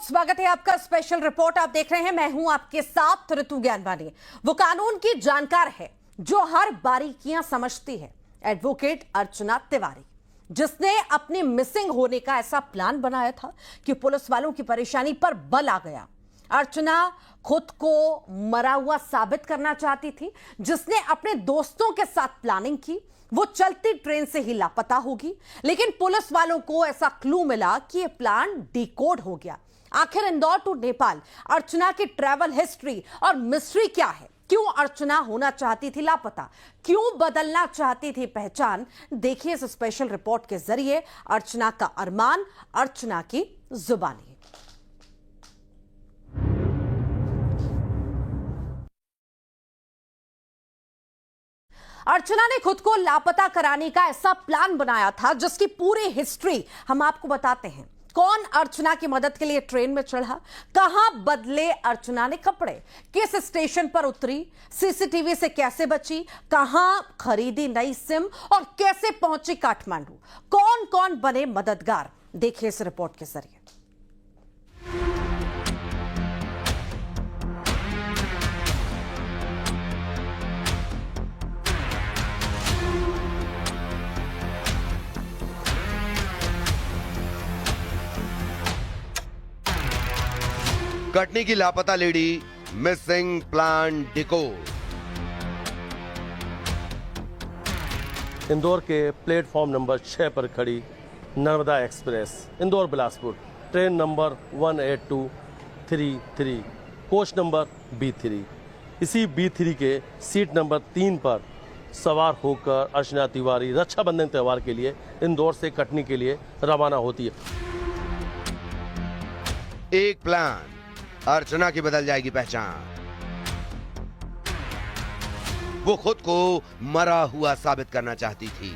स्वागत है आपका स्पेशल रिपोर्ट आप देख रहे हैं। मैं हूं आपके साथ ऋतु ज्ञानवानी। वो कानून की जानकार है जो हर बारीकियां समझती है, एडवोकेट अर्चना तिवारी, जिसने अपने मिसिंग होने का ऐसा प्लान बनाया था कि पुलिस वालों की परेशानी पर बल आ गया। अर्चना खुद को मरा हुआ साबित करना चाहती थी, जिसने अपने दोस्तों के साथ प्लानिंग की। वो चलती ट्रेन से ही लापता होगी, लेकिन पुलिस वालों को ऐसा क्लू मिला कि यह प्लान डिकोड हो गया। आखिर इंदौर टू नेपाल अर्चना की ट्रैवल हिस्ट्री और मिस्ट्री क्या है? क्यों अर्चना होना चाहती थी लापता? क्यों बदलना चाहती थी पहचान? देखिए इस स्पेशल रिपोर्ट के जरिए अर्चना का अरमान, अर्चना की जुबानी। अर्चना ने खुद को लापता कराने का ऐसा प्लान बनाया था जिसकी पूरी हिस्ट्री हम आपको बताते हैं। कौन अर्चना की मदद के लिए ट्रेन में चढ़ा, कहां बदले अर्चना ने कपड़े, किस स्टेशन पर उतरी, सीसीटीवी से कैसे बची, कहां खरीदी नई सिम और कैसे पहुंची काठमांडू, कौन कौन बने मददगार, देखिए इस रिपोर्ट के जरिए। कटनी की लापता lady, missing plan decode. Indore के प्लेटफॉर्म नंबर 6 पर खड़ी Narmada express Indore Bilaspur train number 18233 coach number B3। इसी B3 के सीट नंबर 3 पर सवार होकर अर्चना तिवारी रक्षाबंधन त्यौहार के लिए इंदौर से कटनी के लिए रवाना होती है। एक प्लान, अर्चना की बदल जाएगी पहचान। वो खुद को मरा हुआ साबित करना चाहती थी।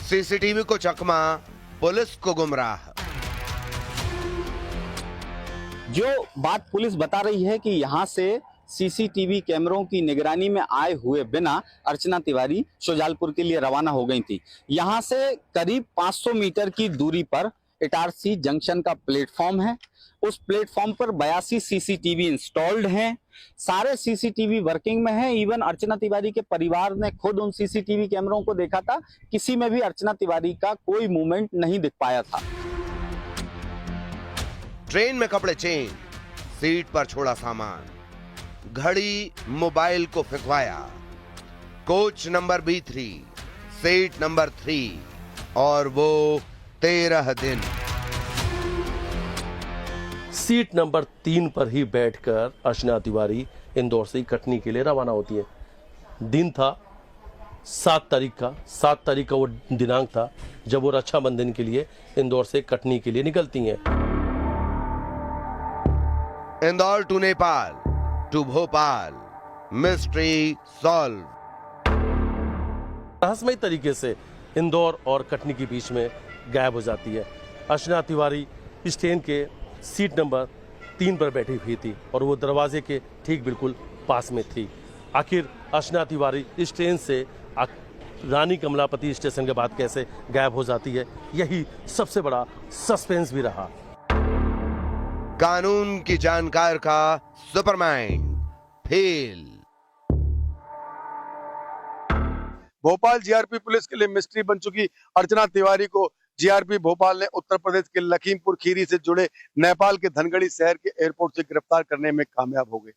सीसीटीवी को चकमा, पुलिस को गुमराह। जो बात पुलिस बता रही है कि यहां से सीसीटीवी कैमरों की निगरानी में आए हुए बिना अर्चना तिवारी शुजालपुर के लिए रवाना हो गई थी। यहां से करीब 500 मीटर की दूरी पर इटारसी जंक्शन का प्लेटफॉर्म है। उस प्लेटफॉर्म पर 82 सीसीटीवी इंस्टॉल्ड हैं। सारे सीसीटीवी वर्किंग में हैं। इवन अर्चना तिवारी के परिवार ने खुद उन सीसीटीवी कैमरों को देखा था। किसी में भी अर्चना तिवारी का कोई मूवमेंट नहीं दिख पाया था। ट्रेन में कपड़े चेंज, सीट पर छोड़ा सामान, घड़ी मोबाइल को फेंकवाया। Coach number B3, seat number 3 और वो 13 दिन सीट नंबर 3 पर ही बैठकर अर्चना तिवारी इंदौर से कटनी के लिए रवाना होती है। दिन था 7 तारीख का। 7 तारीख का वो दिनांक था जब वो रक्षाबंधन के लिए इंदौर से कटनी के लिए निकलती हैं। Indore to Nepal to Bhopal, mystery solve. रहस्यमय तरीके से इंदौर और कटनी के बीच में गायब हो जाती है। अर्चना तिवारी इस ट्रेन के सीट नंबर 3 पर बैठी हुई थी और वो दरवाजे के ठीक बिल्कुल पास में थी। आखिर अर्चना तिवारी इस ट्रेन से रानी कमलापति स्टेशन के बाद कैसे गायब हो जाती है, यही सबसे बड़ा सस्पेंस भी रहा। कानून की जानकार का supermind fail. Bhopal GRP police के लिए मिस्ट्री बन चुकी अर्चना तिवारी को जीआरपी भोपाल ने उत्तर प्रदेश के लखीमपुर खीरी से जुड़े नेपाल के धनगढ़ी शहर के एयरपोर्ट से गिरफ्तार करने में कामयाब हो गए।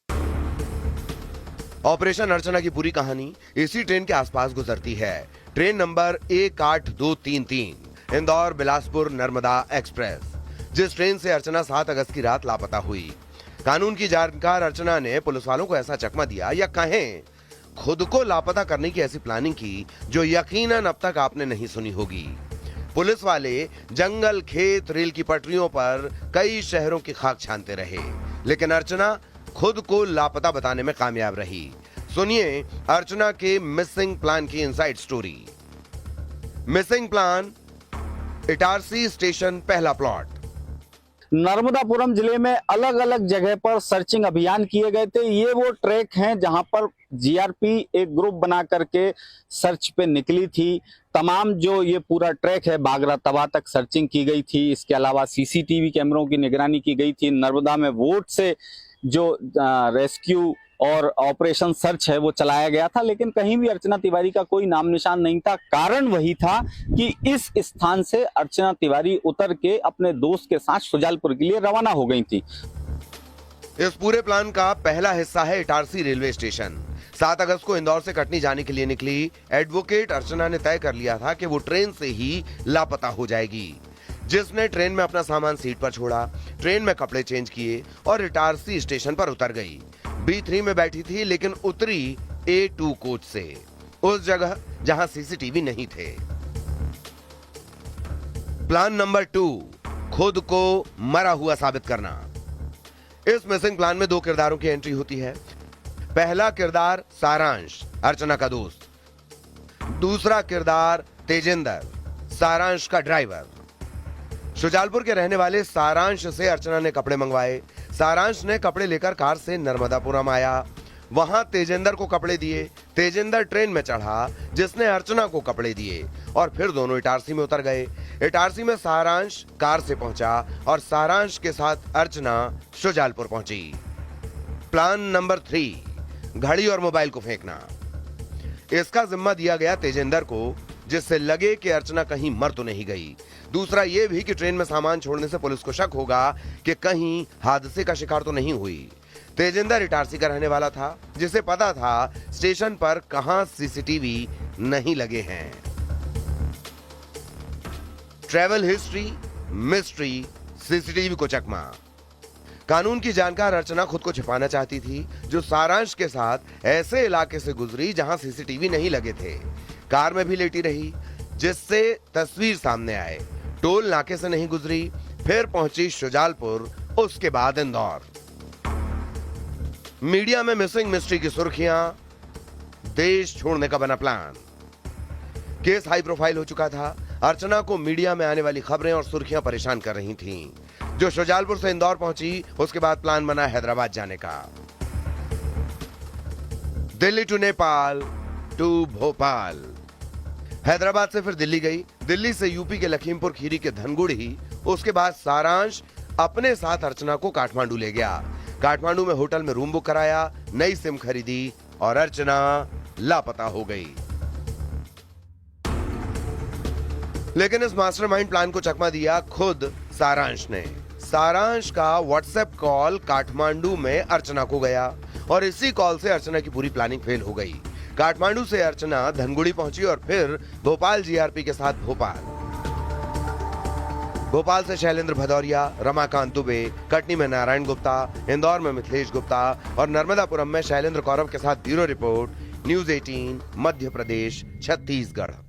ऑपरेशन अर्चना की पूरी कहानी इसी ट्रेन के आसपास गुजरती है। Train number 18233 Indore Bilaspur Narmada express, जिस ट्रेन से अर्चना 7 अगस्त की रात लापता हुई। कानून की जानकार अर्चना ने पुलिस वालों को ऐसा चकमा दिया, या कहें खुद को लापता करने की ऐसी प्लानिंग की जो यकीनन अब तक आपने नहीं सुनी होगी। पुलिस वाले जंगल, खेत, रेल की पटरियों पर कई शहरों की खाक छानते रहे, लेकिन अर्चना खुद को लापता बताने में कामयाब रही। सुनिए अर्चना के मिसिंग प्लान की inside story. Missing plan, Itarsi station पहला प्लॉट। नर्मदापुरम जिले में अलग अलग जगह पर सर्चिंग अभियान किए गए थे। ये वो ट्रैक हैं जहां पर जीआरपी एक ग्रुप बना करके सर्च पे निकली थी। तमाम जो ये पूरा ट्रैक है बागरा तवा तक सर्चिंग की गई थी। इसके अलावा सीसीटीवी कैमरों की निगरानी की गई थी। नर्मदा में वोट से जो रेस्क्यू और ऑपरेशन सर्च है वो चलाया गया था, लेकिन कहीं भी अर्चना तिवारी का कोई नाम निशान नहीं था। कारण वही था कि इस स्थान से अर्चना तिवारी उतर के अपने दोस्त के साथ शुजालपुर के लिए रवाना हो गई थी। इस पूरे प्लान का पहला हिस्सा है इटारसी रेलवे स्टेशन। 7 अगस्त को इंदौर से कटनी जाने के लिए निकली एडवोकेट अर्चना ने तय कर लिया था कि वो ट्रेन से ही लापता हो जाएगी। जिसने ट्रेन में अपना सामान सीट पर छोड़ा, ट्रेन में कपड़े चेंज किए और इटारसी स्टेशन पर उतर गई। B3 में बैठी थी लेकिन उतरी A2 कोच से, उस जगह जहां सीसीटीवी नहीं थे। प्लान नंबर 2, खुद को मरा हुआ साबित करना। इस मिसिंग प्लान में 2 किरदारों की एंट्री होती है। पहला किरदार सारांश, अर्चना का दोस्त। दूसरा किरदार तेजेंद्र, सारांश का ड्राइवर। शुजालपुर के रहने वाले सारांश से अर्चना ने कपड़े मंगवाए। सारांश ने कपड़े लेकर कार से नर्मदापुरम आया। वहां तेजेंद्र को कपड़े दिए। तेजेंद्र ट्रेन में चढ़ा, जिसने अर्चना को कपड़े दिए और फिर दोनों इटारसी में उतर गए। इटारसी में सारांश कार से पहुंचा और सारांश के साथ अर्चना शुजालपुर पहुंची। प्लान नंबर 3, घड़ी और मोबाइल को फेंकना। इसका जिम्मा दिया गया तेजेंद्र को, जिससे लगे कि अर्चना कहीं मर तो नहीं गई। दूसरा यह भी कि ट्रेन में सामान छोड़ने से पुलिस को शक होगा कि कहीं हादसे का शिकार तो नहीं हुई। तेजेंद्र इटारसी का रहने वाला था, जिसे पता था स्टेशन पर कहां सीसीटीवी नहीं लगे हैं। ट्रैवल हिस्ट्री, मिस्ट्री, सीसीटीवी को चकमा। कानून की जानकार अर्चना खुद को छिपाना चाहती थी, जो सारांश के साथ ऐसे इलाके से गुजरी जहां सीसीटीवी नहीं लगे थे। कार में भी लेटी रही, जिससे तस्वीर सामने आए। टोल नाके से नहीं गुजरी, फिर पहुंची शुजालपुर, उसके बाद इंदौर। मीडिया में मिसिंग मिस्ट्री की सुर्खियां, देश छोड़ने का बना प्लान। केस हाई प्रोफाइल हो चुका था। अर्चना को मीडिया में आने वाली खबरें और सुर्खियां परेशान कर रही थीं। जो शुजालपुर से इंदौर पहुंची, उसके बाद प्लान बना हैदराबाद जाने का। Delhi to Nepal to Bhopal. हैदराबाद से फिर दिल्ली गई। दिल्ली से यूपी के लखीमपुर खीरी के धनगुड़ी। उसके बाद सारांश अपने साथ अर्चना को काठमांडू ले गया। काठमांडू में होटल में रूम बुक कराया, नई सिम खरीदी और अर्चना लापता हो गई। लेकिन इस मास्टरमाइंड प्लान को चकमा दिया खुद सारांश ने। सारांश का व्हाट्सएप कॉल काठमांडू में अर्चना को गया और इसी कॉल से अर्चना की पूरी प्लानिंग फेल हो गई। काठमांडू से अर्चना धनगुड़ी पहुंची और फिर भोपाल जीआरपी के साथ भोपाल से शैलेंद्र भदौरिया, रमाकांत दुबे, कटनी में नारायण गुप्ता, इंदौर में मिथिलेश गुप्ता और नर्मदापुरम में शैलेंद्र कौरव के साथ bureau report, news 18, Madhya Pradesh, Chhattisgarh.